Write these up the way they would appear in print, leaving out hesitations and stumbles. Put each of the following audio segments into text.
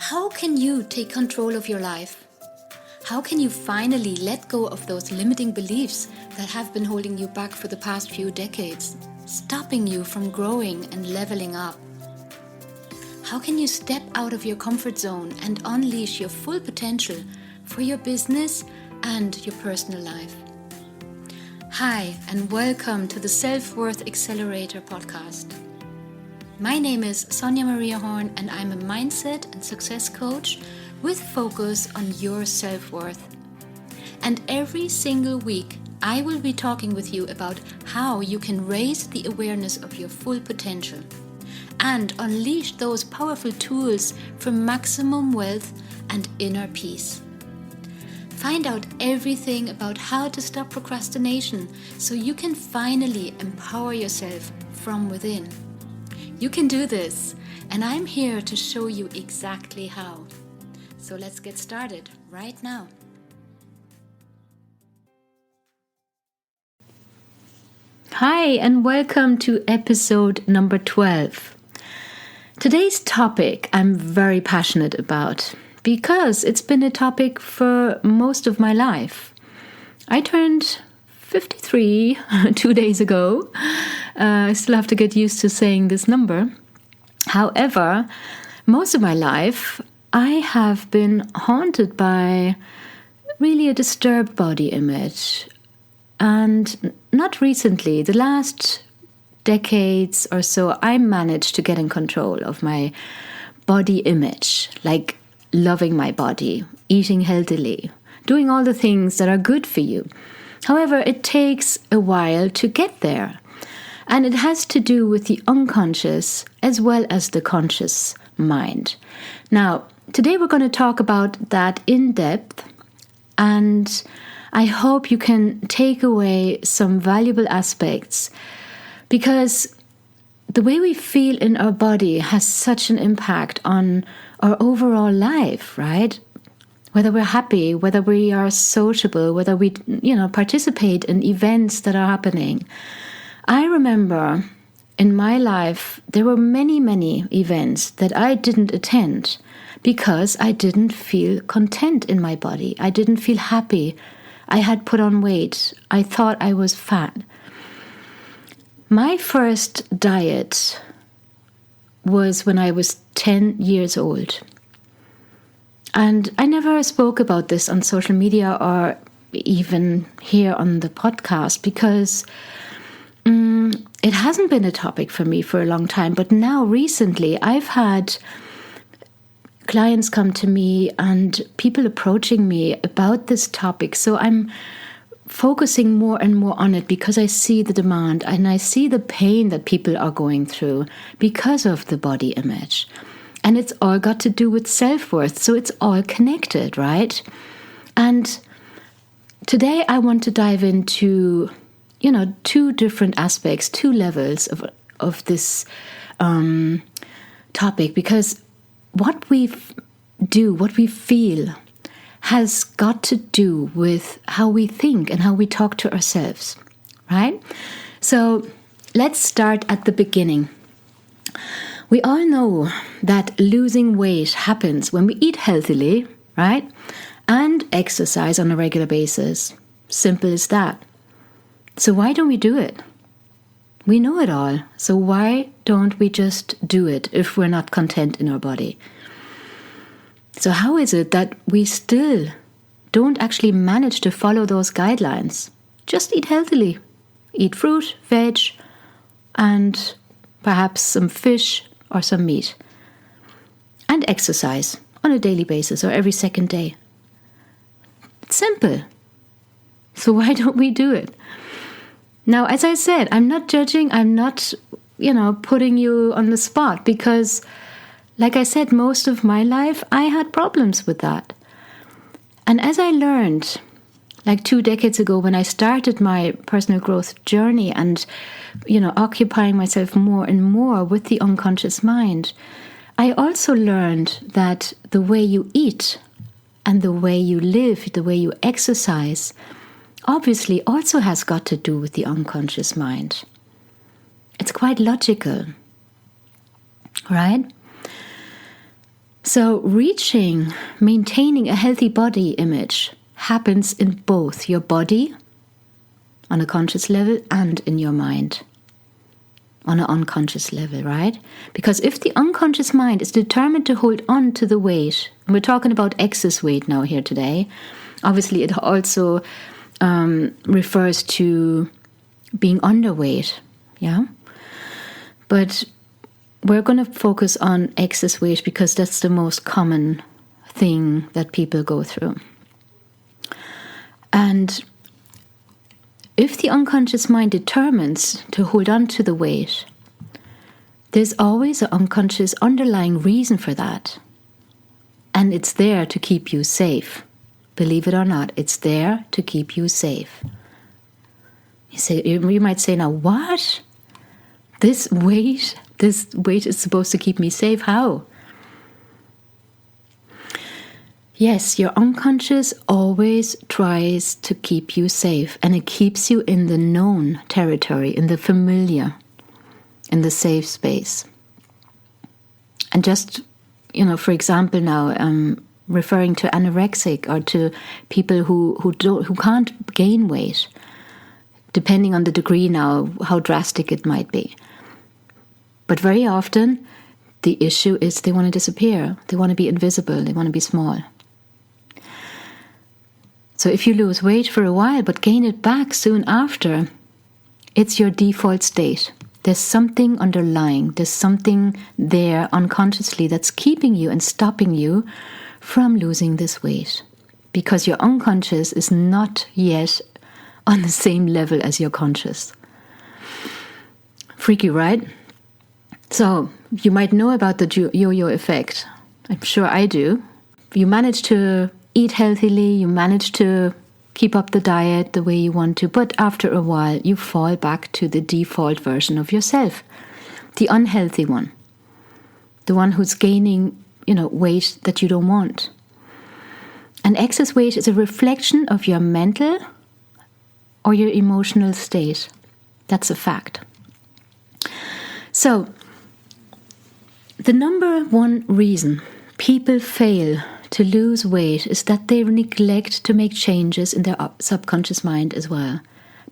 How can you take control of your life? How can you finally let go of those limiting beliefs that have been holding you back for the past few decades, stopping you from growing and leveling up? How can you step out of your comfort zone and unleash your full potential for your business and your personal life? Hi, and welcome to the Self-Worth Accelerator podcast. My name is Sonia Maria Horn, and I'm a mindset and success coach with focus on your self-worth. And every single week, I will be talking with you about how you can raise the awareness of your full potential and unleash those powerful tools for maximum wealth and inner peace. Find out everything about how to stop procrastination so you can finally empower yourself from within. You can do this, and I'm here to show you exactly how. So let's get started right now. Hi, and welcome to episode number 12. Today's topic I'm very passionate about because it's been a topic for most of my life. I turned 53 2 days ago. I still have to get used to saying this number. However, most of my life, I have been haunted by really a disturbed body image. And not recently, the last decades or so, I managed to get in control of my body image, like loving my body, eating healthily, doing all the things that are good for you. However, it takes a while to get there. And it has to do with the unconscious as well as the conscious mind. Now, today we're going to talk about that in depth. And I hope you can take away some valuable aspects, because the way we feel in our body has such an impact on our overall life, right? Whether we're happy, whether we are sociable, whether we, participate in events that are happening. I remember in my life, there were many, many events that I didn't attend because I didn't feel content in my body. I didn't feel happy. I had put on weight. I thought I was fat. My first diet was when I was 10 years old. And I never spoke about this on social media or even here on the podcast because it hasn't been a topic for me for a long time. But now recently, I've had clients come to me and people approaching me about this topic. So I'm focusing more and more on it because I see the demand and I see the pain that people are going through because of the body image. And it's all got to do with self-worth. So it's all connected, right? And today I want to dive into, two different aspects, two levels of this topic, because what we do, what we feel, has got to do with how we think and how we talk to ourselves, right? So let's start at the beginning. We all know that losing weight happens when we eat healthily, right? And exercise on a regular basis. Simple as that. So why don't we do it? We know it all. So why don't we just do it if we're not content in our body? So how is it that we still don't actually manage to follow those guidelines? Just eat healthily. Eat fruit, veg, and perhaps some fish or some meat. And exercise on a daily basis or every second day. It's simple. So why don't we do it? Now, as I said, I'm not judging. I'm not, putting you on the spot because, like I said, most of my life, I had problems with that. And as I learned, like 2 decades ago when I started my personal growth journey and, occupying myself more and more with the unconscious mind, I also learned that the way you eat and the way you live, the way you exercise, obviously also has got to do with the unconscious mind. It's quite logical, right? So maintaining a healthy body image happens in both your body on a conscious level and in your mind on an unconscious level, right? Because if the unconscious mind is determined to hold on to the weight, and we're talking about excess weight now here today, obviously it also refers to being underweight, yeah? But we're going to focus on excess weight because that's the most common thing that people go through. And if the unconscious mind determines to hold on to the weight, there's always an unconscious underlying reason for that. And it's there to keep you safe. Believe it or not, it's there to keep you safe. You might say, now what? This weight is supposed to keep me safe. How? Yes, your unconscious always tries to keep you safe, and it keeps you in the known territory, in the familiar, in the safe space. And just, for example now, referring to anorexic or to people who can't gain weight, depending on the degree now, how drastic it might be. But very often, the issue is they want to disappear. They want to be invisible. They want to be small. So if you lose weight for a while but gain it back soon after, it's your default state. There's something underlying. There's something there unconsciously that's keeping you and stopping you from losing this weight. Because your unconscious is not yet on the same level as your conscious. Freaky, right? So you might know about the yo-yo effect. I'm sure I do. You manage to eat healthily, you manage to keep up the diet the way you want to, but after a while you fall back to the default version of yourself, the unhealthy one, the one who's gaining, weight that you don't want. And excess weight is a reflection of your mental or your emotional state. That's a fact. So, the number one reason people fail to lose weight is that they neglect to make changes in their subconscious mind as well.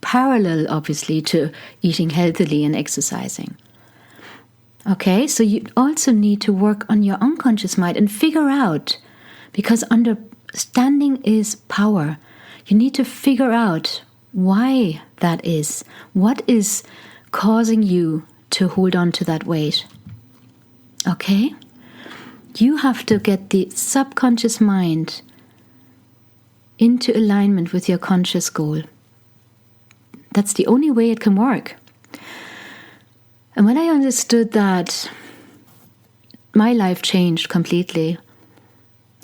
Parallel, obviously, to eating healthily and exercising. Okay, so you also need to work on your unconscious mind and figure out, because understanding is power. You need to figure out why that is. What is causing you to hold on to that weight? Okay? You have to get the subconscious mind into alignment with your conscious goal. That's the only way it can work. And when I understood that, my life changed completely.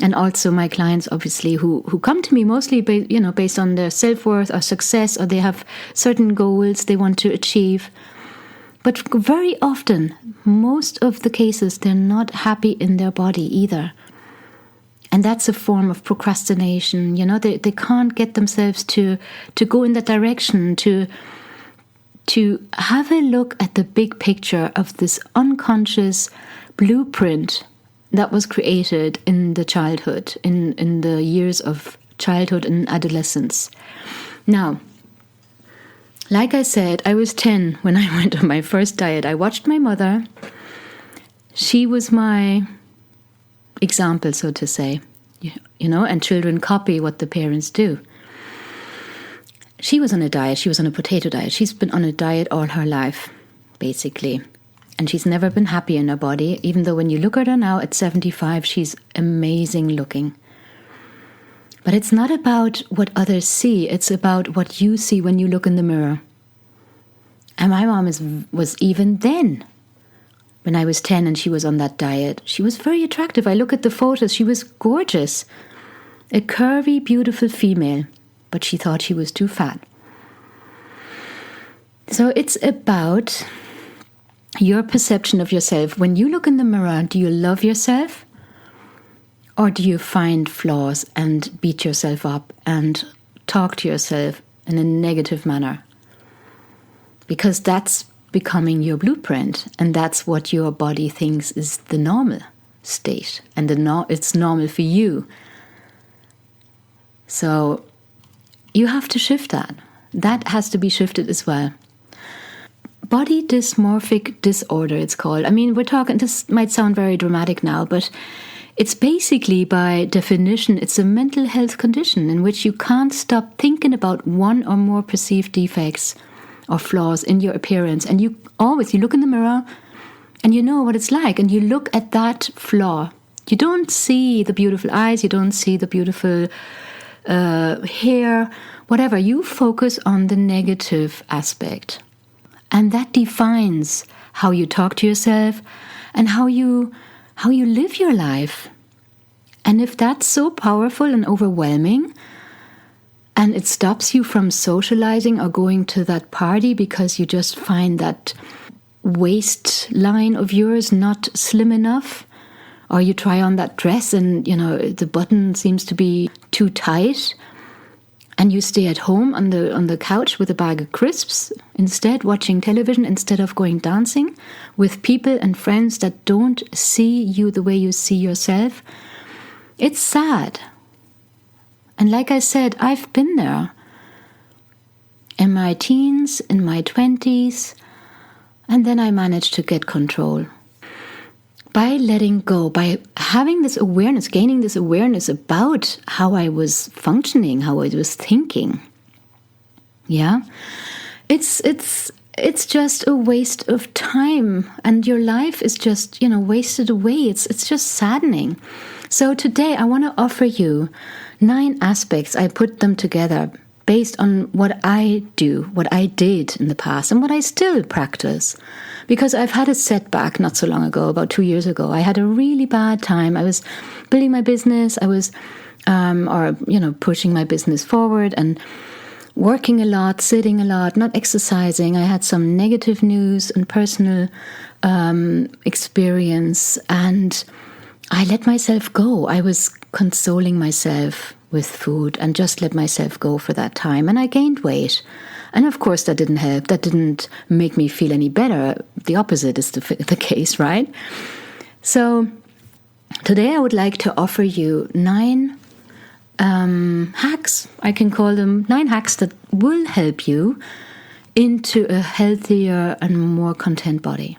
And also my clients, obviously, who come to me mostly based on their self-worth or success, or they have certain goals they want to achieve. But very often, most of the cases, they're not happy in their body either. And that's a form of procrastination. They can't get themselves to go in that direction, to have a look at the big picture of this unconscious blueprint that was created in the childhood, in the years of childhood and adolescence. Now, like I said, I was 10 when I went on my first diet. I watched my mother. She was my example, so to say, and children copy what the parents do. She was on a diet. She was on a potato diet. She's been on a diet all her life, basically. And she's never been happy in her body, even though when you look at her now at 75, she's amazing looking. But it's not about what others see. It's about what you see when you look in the mirror. And my mom was even then, when I was 10 and she was on that diet, she was very attractive. I look at the photos. She was gorgeous. A curvy, beautiful female. But she thought she was too fat. So it's about your perception of yourself. When you look in the mirror, do you love yourself? Or do you find flaws and beat yourself up and talk to yourself in a negative manner? Because that's becoming your blueprint, and that's what your body thinks is the normal. state, and it's normal for you. So you have to shift that. That has to be shifted as well. Body dysmorphic disorder, it's called. I mean, this might sound very dramatic now, but it's basically, by definition, it's a mental health condition in which you can't stop thinking about one or more perceived defects or flaws in your appearance. And you look in the mirror and you know what it's like, and you look at that flaw. You don't see the beautiful eyes, you don't see the beautiful hair, whatever. You focus on the negative aspect. And that defines how you talk to yourself and how you live your life. And if that's so powerful and overwhelming, and it stops you from socializing or going to that party because you just find that waistline of yours not slim enough, or you try on that dress and the button seems to be too tight, and you stay at home on the couch with a bag of crisps instead, watching television instead of going dancing with people and friends that don't see you the way you see yourself, it's sad. And like I said, I've been there in my teens, in my 20s, and then I managed to get control. By letting go, by having this awareness, gaining this awareness about how I was functioning, how I was thinking. Yeah, it's just a waste of time, and your life is just wasted away. It's just saddening. So today I want to offer you 9 aspects. I put them together based on what I do, what I did in the past, and what I still practice. Because I've had a setback not so long ago, about 2 years ago. I had a really bad time. I was building my business. I was, pushing my business forward and working a lot, sitting a lot, not exercising. I had some negative news and personal experience, and I let myself go. I was consoling myself with food and just let myself go for that time. And I gained weight. And of course, that didn't help. That didn't make me feel any better. The opposite is the case, right? So today I would like to offer you 9 hacks. I can call them 9 hacks that will help you into a healthier and more content body.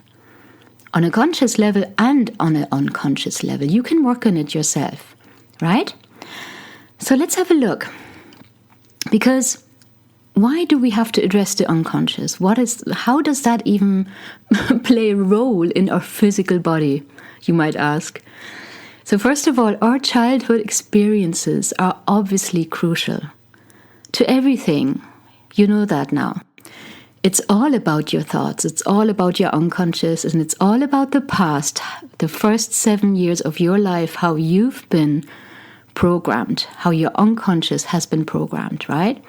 On a conscious level and on an unconscious level. You can work on it yourself, right? So let's have a look. Because why do we have to address the unconscious? How does that even play a role in our physical body, you might ask? So first of all, our childhood experiences are obviously crucial to everything. You know that now. It's all about your thoughts. It's all about your unconscious, and it's all about the past, the first 7 years of your life, how you've been programmed, how your unconscious has been programmed, right?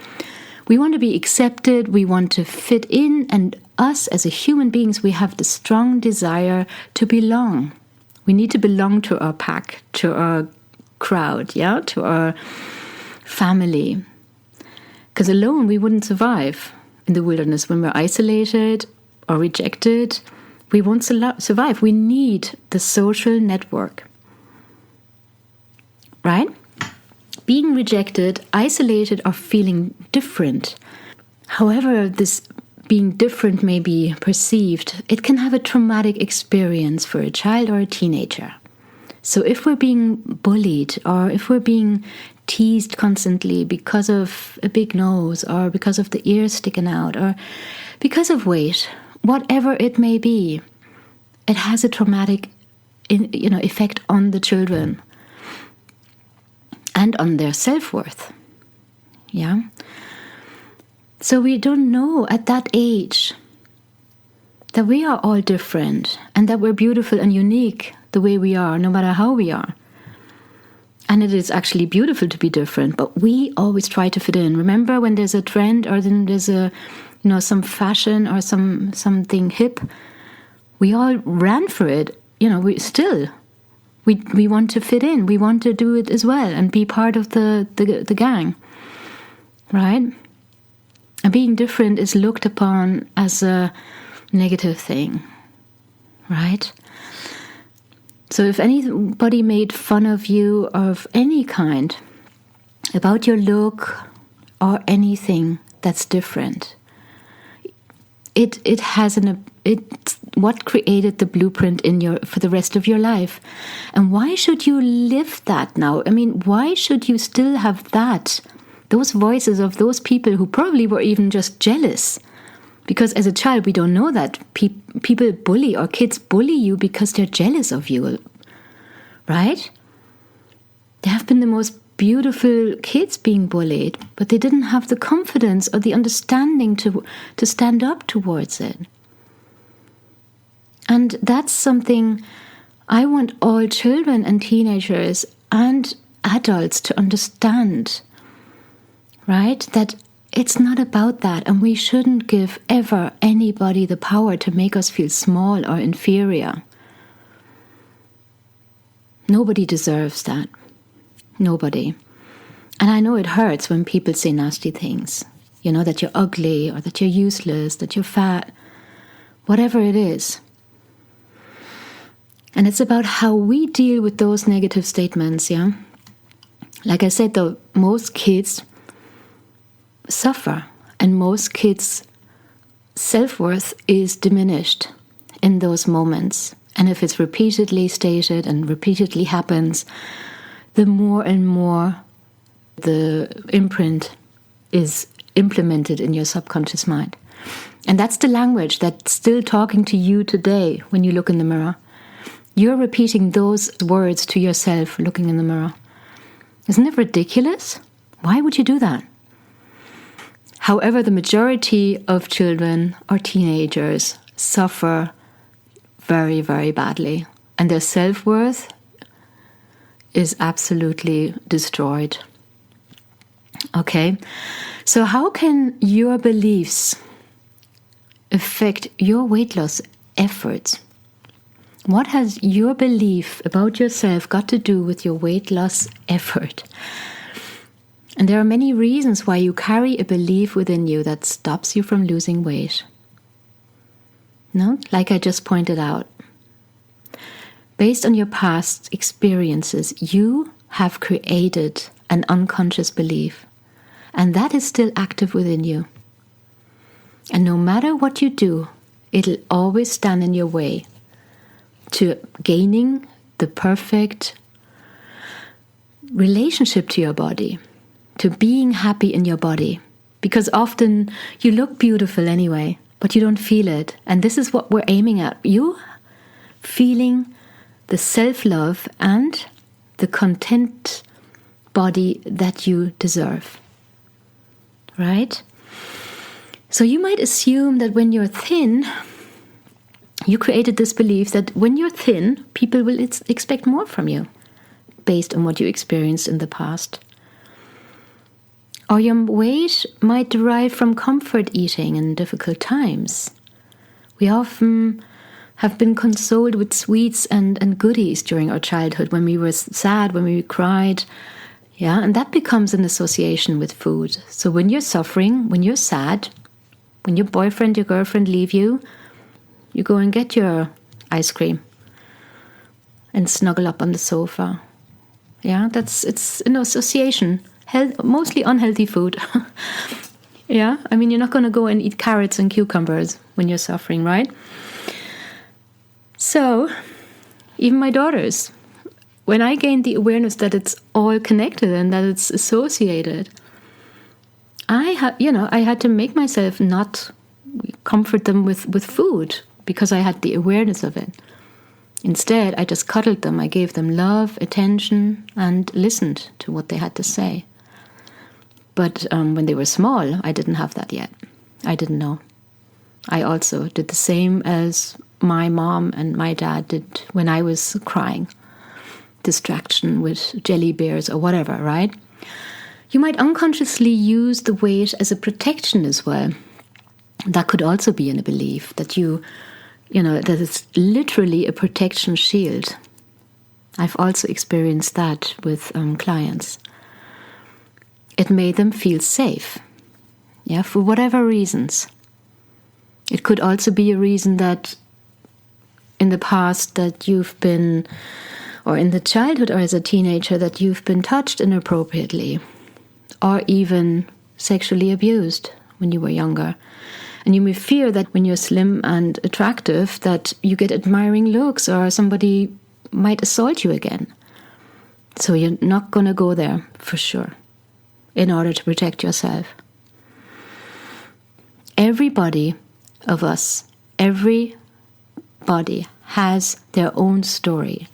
We want to be accepted, we want to fit in, and us as human beings, we have the strong desire to belong. We need to belong to our pack, to our crowd, to our family. Because alone we wouldn't survive in the wilderness. When we're isolated or rejected, we won't survive. We need the social network, right? Being rejected, isolated, or feeling different, however this being different may be perceived, it can have a traumatic experience for a child or a teenager. So if we're being bullied, or if we're being teased constantly because of a big nose, or because of the ears sticking out, or because of weight, whatever it may be, it has a traumatic effect on the children. And on their self-worth. Yeah. So we don't know at that age that we are all different and that we're beautiful and unique the way we are, no matter how we are. And it is actually beautiful to be different, but we always try to fit in. Remember when there's a trend, or then there's some fashion or something hip, we all ran for it. We want to fit in. We want to do it as well and be part of the gang, right? And being different is looked upon as a negative thing, right? So if anybody made fun of you of any kind, about your look or anything that's different, it's what created the blueprint for the rest of your life. And why should you live that now? I mean, why should you still have those voices of those people who probably were even just jealous? Because as a child, we don't know that people bully, or kids bully you because they're jealous of you, right? There have been the most beautiful kids being bullied, but they didn't have the confidence or the understanding to stand up towards it. And that's something I want all children and teenagers and adults to understand, right? That it's not about that, and we shouldn't give ever anybody the power to make us feel small or inferior. Nobody deserves that. Nobody. And I know it hurts when people say nasty things. You know, that you're ugly, or that you're useless, that you're fat, whatever it is. And it's about how we deal with those negative statements, yeah? Like I said, though, most kids suffer, and most kids' self-worth is diminished in those moments. And if it's repeatedly stated and repeatedly happens, the more and more the imprint is implemented in your subconscious mind. And that's the language that's still talking to you today when you look in the mirror. You're repeating those words to yourself looking in the mirror. Isn't it ridiculous? Why would you do that? However, the majority of children or teenagers suffer very, very badly, and their self-worth is absolutely destroyed. Okay, so how can your beliefs affect your weight loss efforts? What has your belief about yourself got to do with your weight loss effort? And there are many reasons why you carry a belief within you that stops you from losing weight. No, like I just pointed out. Based on your past experiences, you have created an unconscious belief, and that is still active within you. And no matter what you do, it'll always stand in your way to gaining the perfect relationship to your body, to being happy in your body. Because often you look beautiful anyway, but you don't feel it. And this is what we're aiming at. You feeling the self-love and the content body that you deserve. Right? So you might assume that when you're thin, you created this belief that when you're thin, people will expect more from you based on what you experienced in the past. Or your weight might derive from comfort eating in difficult times. We often have been consoled with sweets and goodies during our childhood when we were sad, when we cried. Yeah, and that becomes an association with food. So when you're suffering, when you're sad, when your boyfriend, your girlfriend leave you, you go and get your ice cream and snuggle up on the sofa. Yeah, it's an association. Mostly unhealthy food. Yeah, I mean, you're not going to go and eat carrots and cucumbers when you're suffering, right? So, even my daughters, when I gained the awareness that it's all connected and that it's associated, I had to make myself not comfort them with food because I had the awareness of it. Instead, I just cuddled them. I gave them love, attention, and listened to what they had to say. But when they were small, I didn't have that yet. I didn't know. I also did the same as my mom and my dad did when I was crying. Distraction with jelly bears or whatever, right? You might unconsciously use the weight as a protection as well. That could also be in a belief that that it's literally a protection shield. I've also experienced that with clients. It made them feel safe, yeah, for whatever reasons. It could also be a reason that in the past that you've been, or in the childhood or as a teenager, that you've been touched inappropriately or even sexually abused when you were younger. And you may fear that when you're slim and attractive that you get admiring looks or somebody might assault you again. So you're not going to go there for sure in order to protect yourself. Everybody of us, everybody has their own story.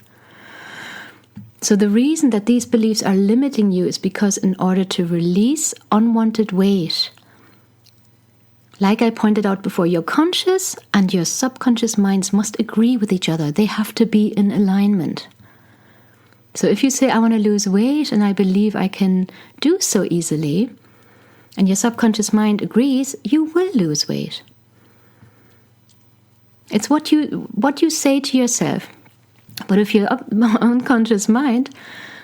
So the reason that these beliefs are limiting you is because in order to release unwanted weight, like I pointed out before, your conscious and your subconscious minds must agree with each other. They have to be in alignment. So if you say, I want to lose weight and I believe I can do so easily, and your subconscious mind agrees, you will lose weight. It's what you say to yourself. But if your unconscious mind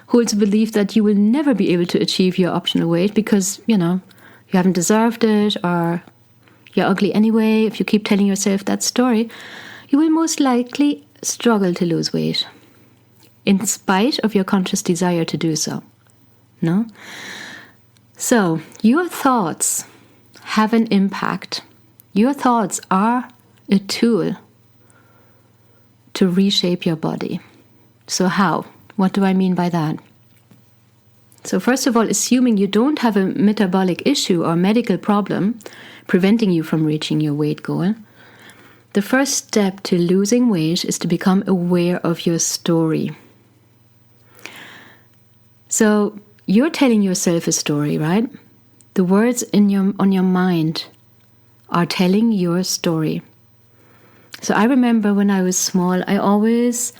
holds a belief that you will never be able to achieve your optimal weight because, you haven't deserved it or you're ugly anyway, if you keep telling yourself that story, you will most likely struggle to lose weight in spite of your conscious desire to do so. No? So, your thoughts have an impact. Your thoughts are a tool to reshape your body. So how? What do I mean by that? So first of all, assuming you don't have a metabolic issue or medical problem preventing you from reaching your weight goal, the first step to losing weight is to become aware of your story. So you're telling yourself a story, right? The words on your mind are telling your story. So I remember when I was small, I always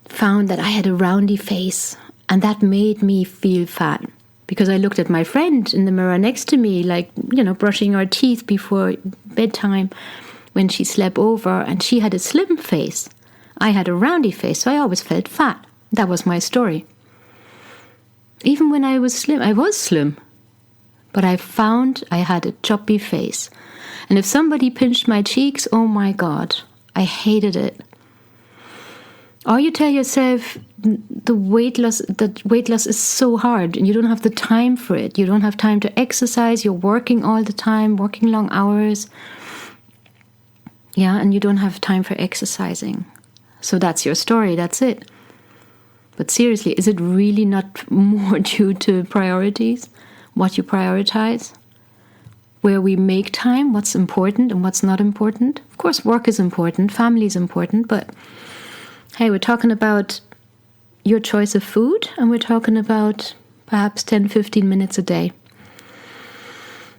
found that I had a roundy face, and that made me feel fat because I looked at my friend in the mirror next to me, like, brushing her teeth before bedtime when she slept over, and she had a slim face. I had a roundy face, so I always felt fat. That was my story. Even when I was slim, but I found I had a chubby face. And if somebody pinched my cheeks, oh my God, I hated it. Or you tell yourself that weight loss is so hard and you don't have the time for it. You don't have time to exercise. You're working all the time, working long hours. Yeah, and you don't have time for exercising. So that's your story. That's it. But seriously, is it really not more due to priorities? What you prioritize? Where we make time, what's important and what's not important? Of course, work is important, family is important, but hey, we're talking about your choice of food, and we're talking about perhaps 10, 15 minutes a day.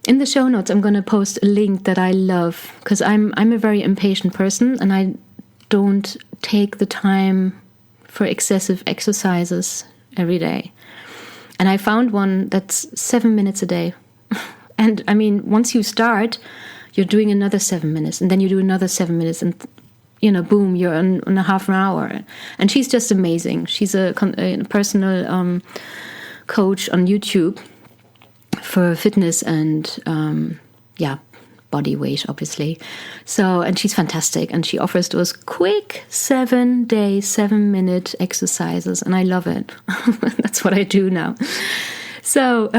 In the show notes, I'm going to post a link that I love because I'm a very impatient person and I don't take the time for excessive exercises every day. And I found one that's 7 minutes a day. And I mean, once you start, you're doing another 7 minutes, and then you do another 7 minutes, and boom, you're on a half an hour. And she's just amazing. She's a personal coach on YouTube for fitness and body weight, obviously. So, and she's fantastic, and she offers those quick 7-day, 7-minute exercises, and I love it. That's what I do now. So,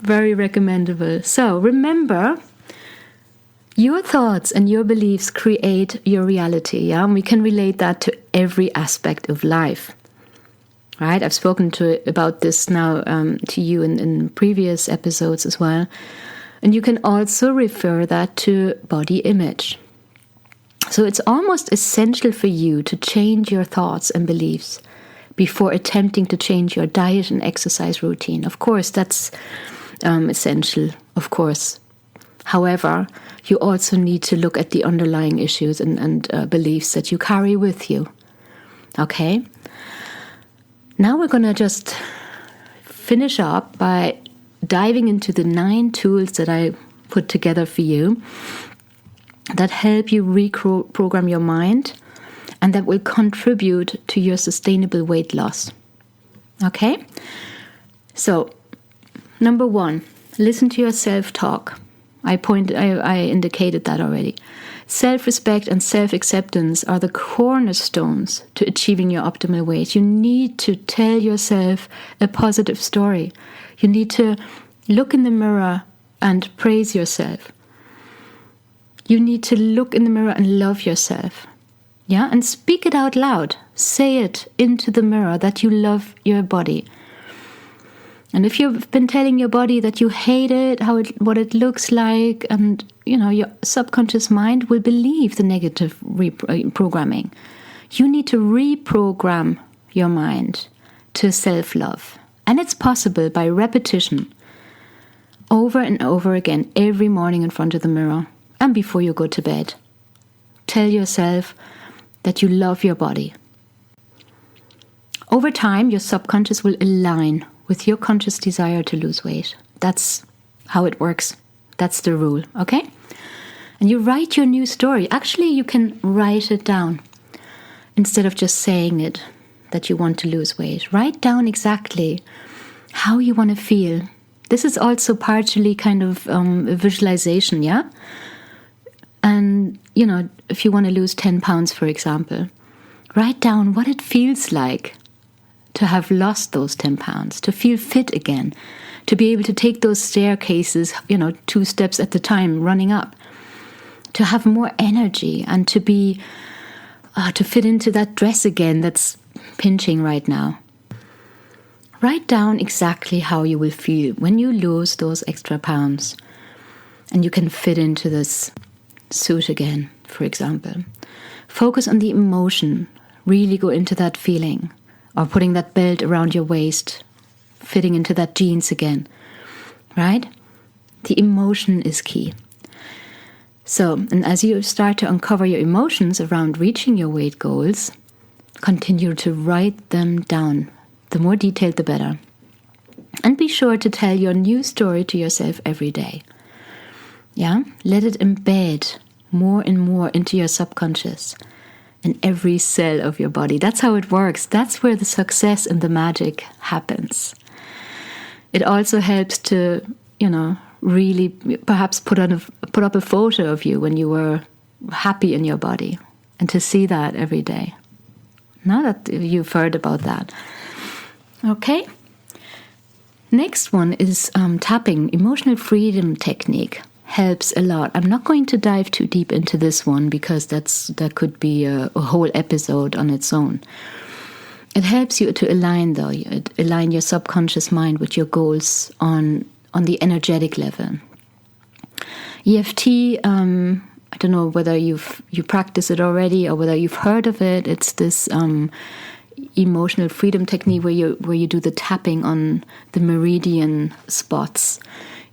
very recommendable. So, remember, your thoughts and your beliefs create your reality, yeah? And we can relate that to every aspect of life, right? I've spoken about this now to you in previous episodes as well. And you can also refer that to body image. So it's almost essential for you to change your thoughts and beliefs before attempting to change your diet and exercise routine. Of course, that's essential, of course. However, you also need to look at the underlying issues and beliefs that you carry with you. Okay? Now we're going to just finish up by diving into the 9 tools that I put together for you that help you reprogram your mind and that will contribute to your sustainable weight loss. Okay? So, number 1, listen to your self-talk. I indicated that already. Self-respect and self-acceptance are the cornerstones to achieving your optimal weight. You need to tell yourself a positive story. You need to look in the mirror and praise yourself. You need to look in the mirror and love yourself. Yeah, and speak it out loud. Say it into the mirror that you love your body. And if you've been telling your body that you hate it, what it looks like, and your subconscious mind will believe the negative programming. You need to reprogram your mind to self-love. And it's possible by repetition, over and over again, every morning in front of the mirror and before you go to bed. Tell yourself that you love your body. Over time, your subconscious will align with your conscious desire to lose weight. That's how it works. That's the rule, okay? And you write your new story. Actually, you can write it down instead of just saying it, that you want to lose weight. Write down exactly how you want to feel. This is also partially kind of a visualization, yeah? And, if you want to lose 10 pounds, for example, write down what it feels like to have lost those 10 pounds, to feel fit again, to be able to take those staircases, 2 steps at a time, running up, to have more energy and to be, to fit into that dress again that's pinching right now. Write down exactly how you will feel when you lose those extra pounds and you can fit into this suit again, for example. Focus on the emotion. Really go into that feeling. Or putting that belt around your waist, fitting into that jeans again, right? The emotion is key. So, and as you start to uncover your emotions around reaching your weight goals, continue to write them down. The more detailed, the better. And be sure to tell your new story to yourself every day. Yeah? Let it embed more and more into your subconscious in every cell of your body. That's how it works. That's where the success and the magic happens. It also helps to, really perhaps put up a photo of you when you were happy in your body and to see that every day. Now that you've heard about that. Okay. Next one is tapping. Emotional freedom technique helps a lot. I'm not going to dive too deep into this one because that could be a whole episode on its own. It helps you to align your subconscious mind with your goals on the energetic level. EFT, I don't know whether you practice it already or whether you've heard of it. It's this emotional freedom technique where you do the tapping on the meridian spots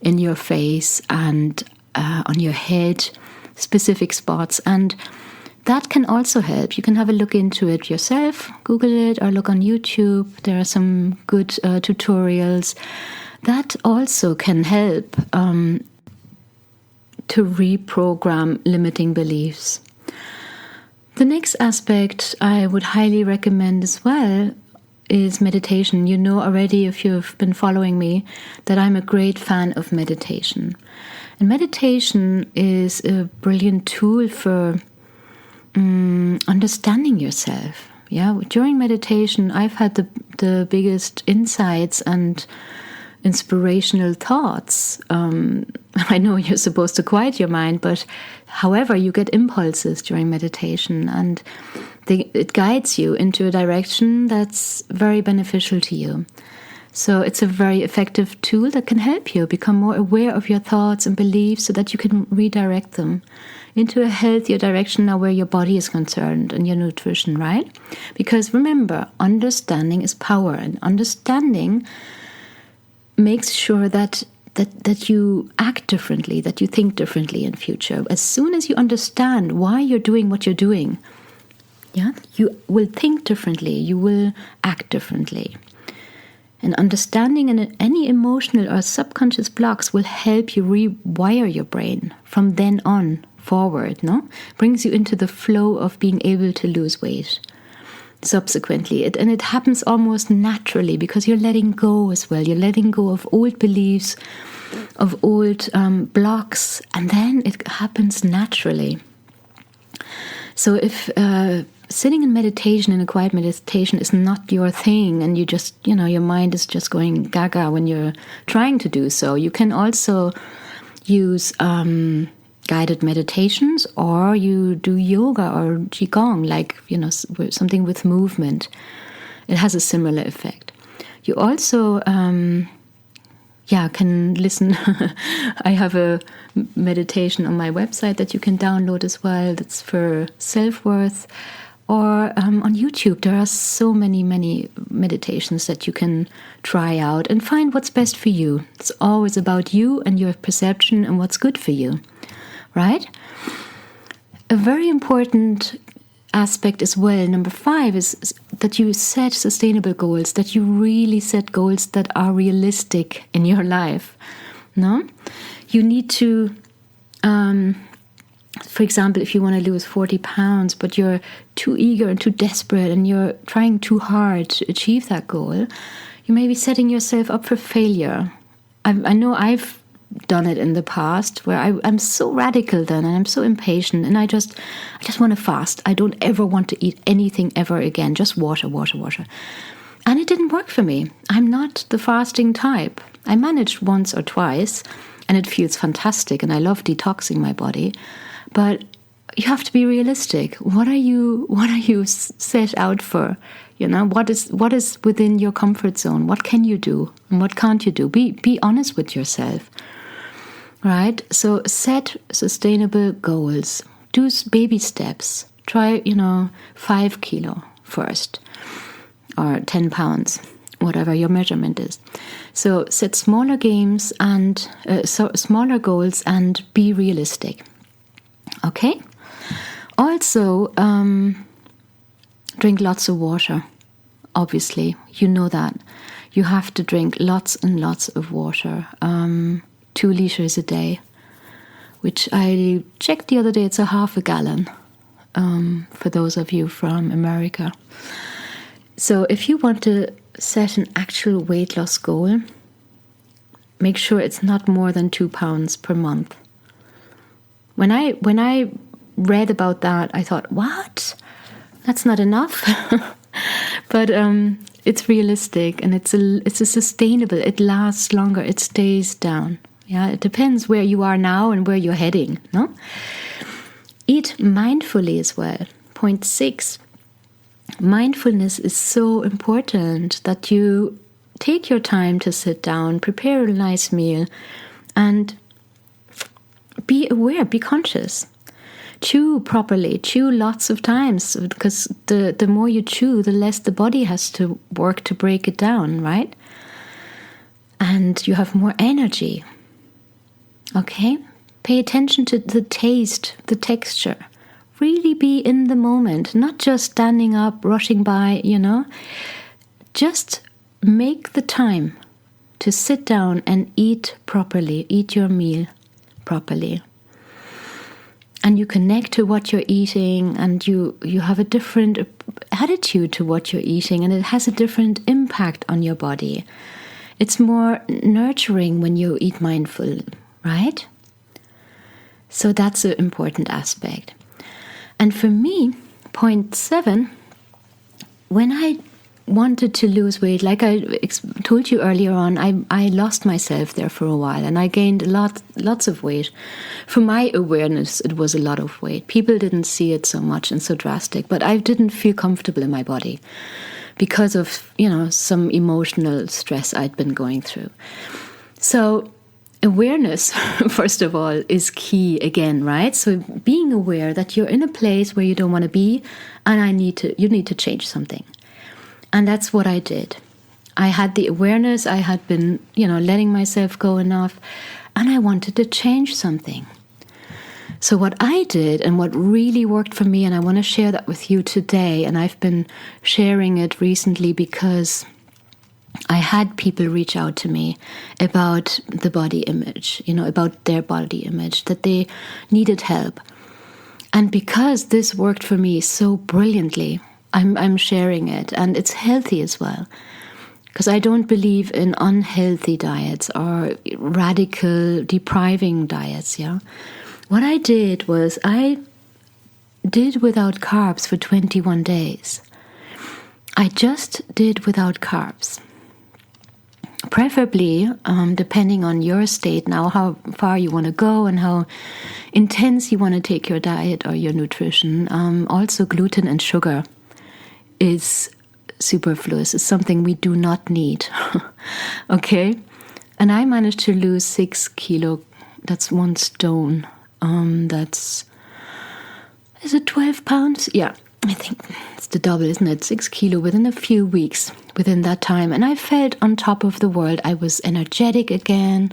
in your face and on your head, specific spots. And that can also help. You can have a look into it yourself, Google it, or look on YouTube. There are some good tutorials. That also can help to reprogram limiting beliefs. The next aspect I would highly recommend as well is meditation. You know already, if you've been following me, that I'm a great fan of meditation. And meditation is a brilliant tool for understanding yourself. Yeah, during meditation, I've had the biggest insights and inspirational thoughts. I know you're supposed to quiet your mind, but however, you get impulses during meditation, and it guides you into a direction that's very beneficial to you. So it's a very effective tool that can help you become more aware of your thoughts and beliefs so that you can redirect them into a healthier direction now where your body is concerned and your nutrition, right? Because remember, understanding is power, and understanding makes sure that you act differently, that you think differently in future. As soon as you understand why you're doing what you're doing, yeah, you will think differently, you will act differently. And understanding any emotional or subconscious blocks will help you rewire your brain from then on forward, no? Brings you into the flow of being able to lose weight subsequently. It happens almost naturally because you're letting go as well. You're letting go of old beliefs, of old blocks, and then it happens naturally. So if sitting in meditation, in a quiet meditation, is not your thing, and you just, your mind is just going gaga when you're trying to do so, you can also use guided meditations, or you do yoga or qigong, like, something with movement. It has a similar effect. You also can listen. I have a meditation on my website that you can download as well. That's for self-worth. Or on YouTube, there are so many meditations that you can try out and find what's best for you. It's always about you and your perception and what's good for you, right? A very important aspect as well, number 5, is that you set sustainable goals, that you really set goals that are realistic in your life. No? You need to... for example, if you want to lose 40 pounds, but you're too eager and too desperate and you're trying too hard to achieve that goal, you may be setting yourself up for failure. I know I've done it in the past where I'm so radical then, and I'm so impatient, and I just want to fast. I don't ever want to eat anything ever again, just water. And it didn't work for me. I'm not the fasting type. I managed once or twice, and it feels fantastic, and I love detoxing my body. But you have to be realistic. What are you set out for? What is within your comfort zone? What can you do and what can't you do? Be honest with yourself, right? So set sustainable goals. Do baby steps. Try 5 kilo first, or 10 pounds, whatever your measurement is. So set smaller smaller goals, and be realistic. Okay? Also, drink lots of water. Obviously, you know that. You have to drink lots and lots of water. 2 liters a day, which I checked the other day, it's a half a gallon, for those of you from America. So if you want to set an actual weight loss goal, make sure it's not more than 2 pounds per month. When I read about that, I thought, what? That's not enough. But it's realistic, and it's a sustainable. It lasts longer. It stays down. Yeah, it depends where you are now and where you're heading. No, eat mindfully as well. Point 6. Mindfulness is so important, that you take your time to sit down, prepare a nice meal, and be aware, be conscious. Chew properly, chew lots of times, because the more you chew, the less the body has to work to break it down, right? And you have more energy. Okay? Pay attention to the taste, the texture. Really be in the moment, not just standing up, rushing by, Just make the time to sit down and eat properly, eat your meal properly. And you connect to what you're eating, and you have a different attitude to what you're eating, and it has a different impact on your body. It's more nurturing when you eat mindful, right? So that's an important aspect. And for me, point 7, when I wanted to lose weight, like I told you earlier on, I lost myself there for a while, and I gained lots of weight. For my awareness, it was a lot of weight. People didn't see it so much and so drastic, but I didn't feel comfortable in my body because of, some emotional stress I'd been going through. So awareness, first of all, is key again, right? So being aware that you're in a place where you don't want to be, and you need to change something. And that's what I did. I had the awareness, I had been, letting myself go enough, and I wanted to change something. So what I did, and what really worked for me, and I want to share that with you today, and I've been sharing it recently because I had people reach out to me about the body image, about their body image, that they needed help. And because this worked for me so brilliantly, I'm sharing it, and it's healthy as well. Because I don't believe in unhealthy diets or radical depriving diets, yeah. What I did was I did without carbs for 21 days. I just did without carbs. Preferably, depending on your state now, how far you want to go and how intense you want to take your diet or your nutrition. Also, gluten and sugar is superfluous. It's something we do not need. Okay? And I managed to lose 6 kilo. That's 1 stone. Is it 12 pounds? Yeah, I think it's the double, isn't it? 6 kilo within a few weeks, within that time. And I felt on top of the world. I was energetic again.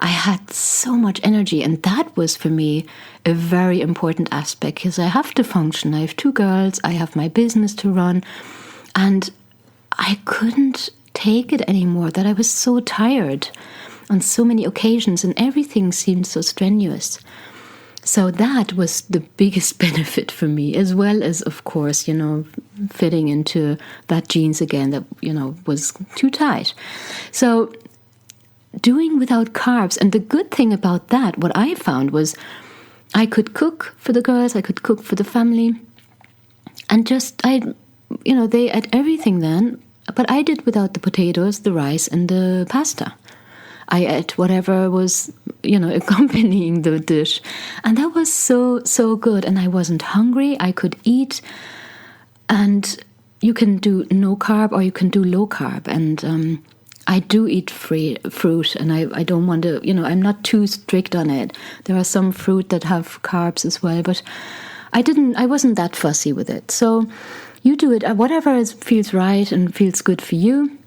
I had so much energy. And that was for me a very important aspect because I have to function. I have 2 girls. I have my business to run. And I couldn't take it anymore, that I was so tired on so many occasions and everything seemed so strenuous. So that was the biggest benefit for me, as well as, of course, fitting into that jeans again that, was too tight. So doing without carbs. And the good thing about that, what I found was I could cook for the girls, I could cook for the family. And they ate everything then, but I did without the potatoes, the rice, and the pasta. I ate whatever was, accompanying the dish. And that was so, so good. And I wasn't hungry. I could eat. And you can do no carb or you can do low carb. And I do eat fruit. And I don't want to, I'm not too strict on it. There are some fruit that have carbs as well. But I wasn't that fussy with it. So you do it, whatever feels right and feels good for you.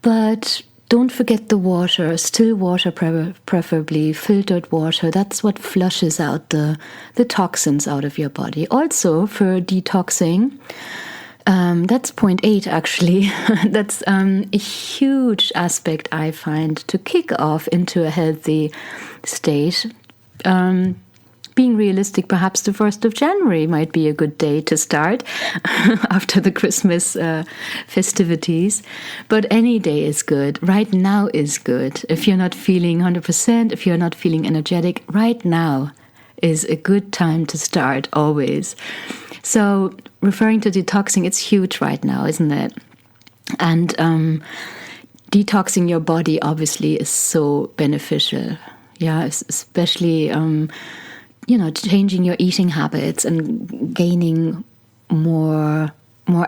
But don't forget the water, still water preferably, filtered water. That's what flushes out the toxins out of your body. Also for detoxing, that's point 8 actually. That's a huge aspect I find to kick off into a healthy state. Being realistic, perhaps the 1st of January might be a good day to start after the Christmas festivities. But any day is good. Right now is good. If you're not feeling 100%, if you're not feeling energetic, right now is a good time to start always. So referring to detoxing, it's huge right now, isn't it? And detoxing your body obviously is so beneficial. Yeah, especially changing your eating habits and gaining more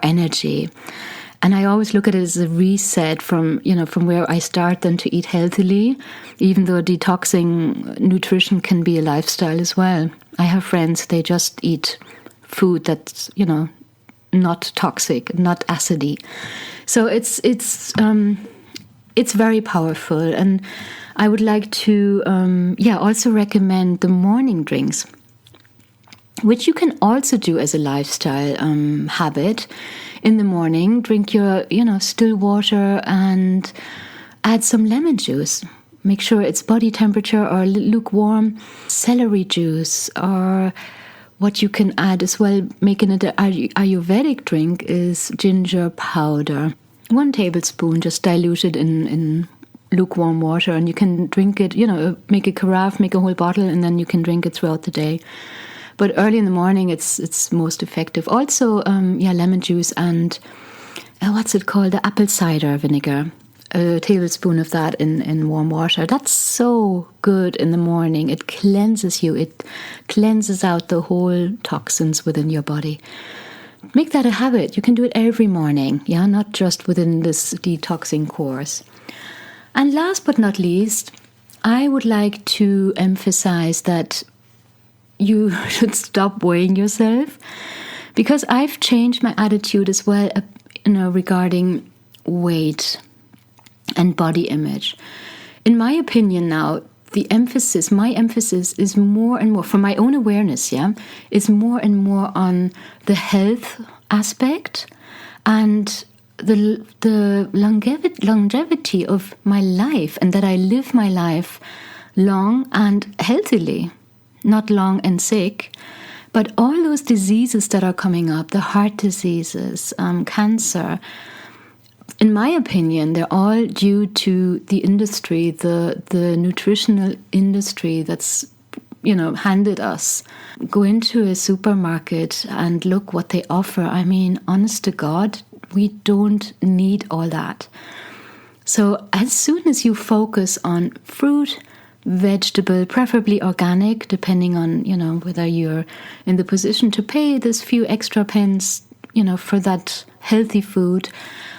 energy. And I always look at it as a reset from where I start then to eat healthily, even though detoxing nutrition can be a lifestyle as well. I have friends, they just eat food that's, not toxic, not acidy. So it's very powerful. And I would like to also recommend the morning drinks, which you can also do as a lifestyle habit. In the morning, drink your still water and add some lemon juice. Make sure it's body temperature or lukewarm. Celery juice, or what you can add as well, making it an Ayurvedic drink, is ginger powder. 1 tablespoon, just diluted in lukewarm water, and you can drink it, make a carafe, make a whole bottle, and then you can drink it throughout the day. But early in the morning, it's most effective. Also, lemon juice and what's it called? The apple cider vinegar. A tablespoon of that in warm water. That's so good in the morning. It cleanses you. It cleanses out the whole toxins within your body. Make that a habit. You can do it every morning, not just within this detoxing course. And last but not least, I would like to emphasize that you should stop weighing yourself, because I've changed my attitude as well, regarding weight and body image. In my opinion now, my emphasis is more and more, from my own awareness, is more and more on the health aspect and the longevity of my life, and that I live my life long and healthily, not long and sick. But all those diseases that are coming up, the heart diseases, cancer, in my opinion, they're all due to the industry, the nutritional industry that's, handed us. Go into a supermarket and look what they offer. I mean, honest to God, we don't need all that. So as soon as you focus on fruit, vegetable, preferably organic, depending on, whether you're in the position to pay this few extra pence, for that healthy food,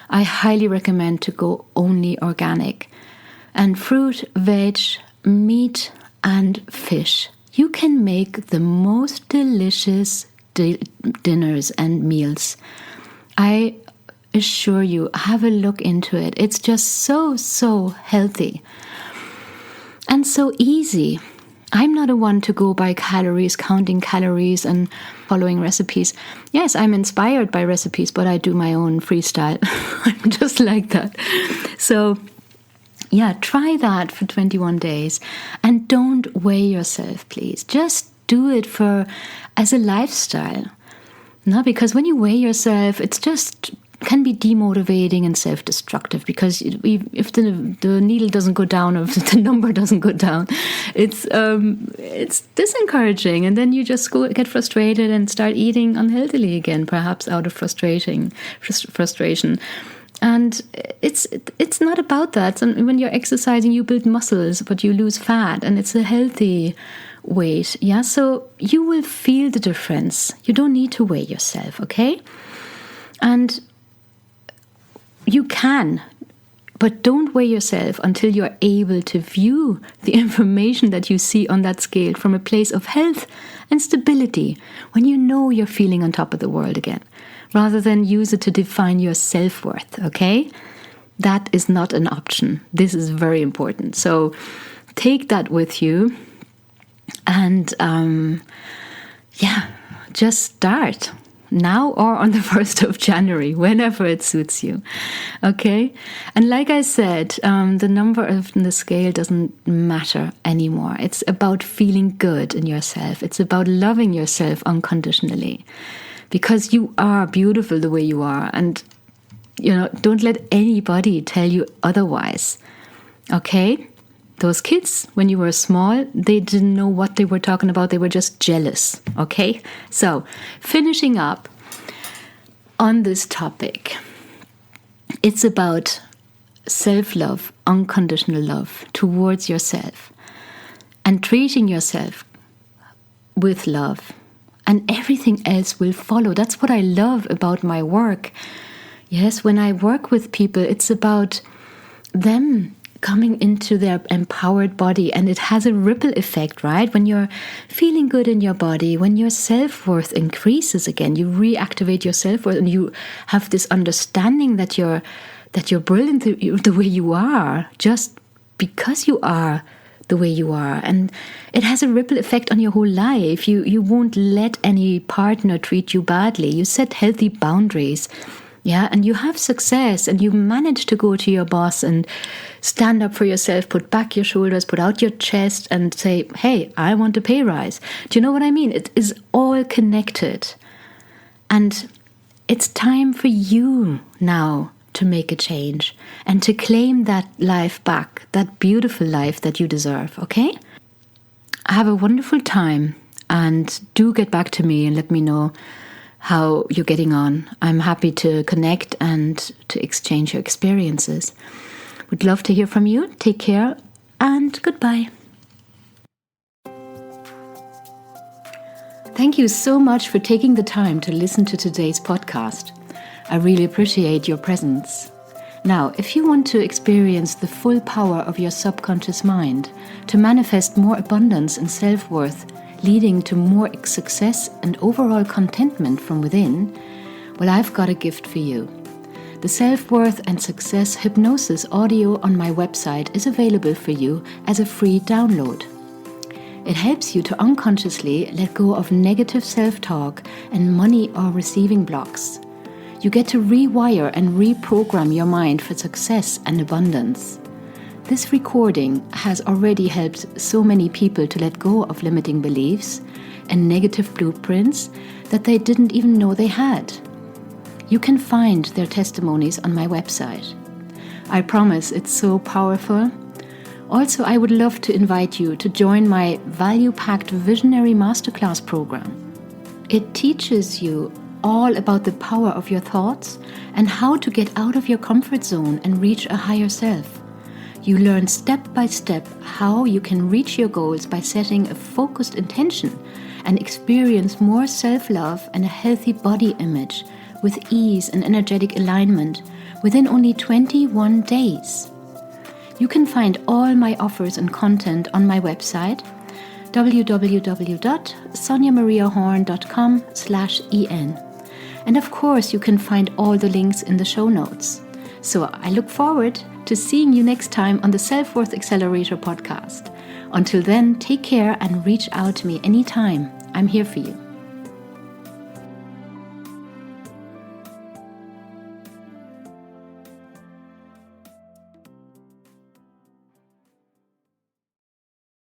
I highly recommend to go only organic. And fruit, veg, meat, and fish. You can make the most delicious dinners and meals. I assure you, have a look into it. It's just so healthy and so easy. I'm not a one to go by calories, counting calories and following recipes. Yes, I'm inspired by recipes, but I do my own freestyle. I'm just like that. So yeah, try that for 21 days and don't weigh yourself, please. Just do it as a lifestyle. No, because when you weigh yourself, it's just can be demotivating and self-destructive, because if the needle doesn't go down or if the number doesn't go down, it's disencouraging, and then you just get frustrated and start eating unhealthily again, perhaps out of frustration. And it's not about that. And when you're exercising, you build muscles, but you lose fat, and it's a healthy weight. Yeah, so you will feel the difference. You don't need to weigh yourself, okay? And you can, but don't weigh yourself until you're able to view the information that you see on that scale from a place of health and stability, when you know you're feeling on top of the world again, rather than use it to define your self-worth, okay? That is not an option. This is very important. So take that with you and, just start. Now or on the 1st of January, whenever it suits you. Okay? And like I said, the number on the scale doesn't matter anymore. It's about feeling good in yourself. It's about loving yourself unconditionally. Because you are beautiful the way you are. And, don't let anybody tell you otherwise. Okay? Those kids, when you were small, they didn't know what they were talking about. They were just jealous, okay? So, finishing up on this topic, it's about self-love, unconditional love towards yourself, and treating yourself with love, and everything else will follow. That's what I love about my work. Yes, when I work with people, it's about them coming into their empowered body, and it has a ripple effect, right? When you're feeling good in your body, when your self-worth increases again, you reactivate your self-worth, and you have this understanding that you're brilliant the way you are, just because you are the way you are. And it has a ripple effect on your whole life. You won't let any partner treat you badly. You set healthy boundaries. Yeah, and you have success, and you manage to go to your boss and stand up for yourself, put back your shoulders, put out your chest and say, hey, I want a pay rise. Do you know what I mean? It is all connected. And it's time for you now to make a change and to claim that life back, that beautiful life that you deserve, okay? Have a wonderful time, and do get back to me and let me know how you're getting on. I'm happy to connect and to exchange your experiences. Would love to hear from you. Take care and goodbye. Thank you so much for taking the time to listen to today's podcast. I really appreciate your presence. Now, if you want to experience the full power of your subconscious mind, to manifest more abundance and self-worth, leading to more success and overall contentment from within, well, I've got a gift for you. The Self-Worth and Success Hypnosis audio on my website is available for you as a free download. It helps you to unconsciously let go of negative self-talk and money or receiving blocks. You get to rewire and reprogram your mind for success and abundance. This recording has already helped so many people to let go of limiting beliefs and negative blueprints that they didn't even know they had. You can find their testimonies on my website. I promise it's so powerful. Also, I would love to invite you to join my value-packed Visionary Masterclass program. It teaches you all about the power of your thoughts and how to get out of your comfort zone and reach a higher self. You learn step by step how you can reach your goals by setting a focused intention and experience more self-love and a healthy body image with ease and energetic alignment within only 21 days. You can find all my offers and content on my website www.soniamariahorn.com/en. And of course, you can find all the links in the show notes. So I look forward to seeing you next time on the Self-Worth Accelerator podcast. Until then, take care and reach out to me anytime. I'm here for you.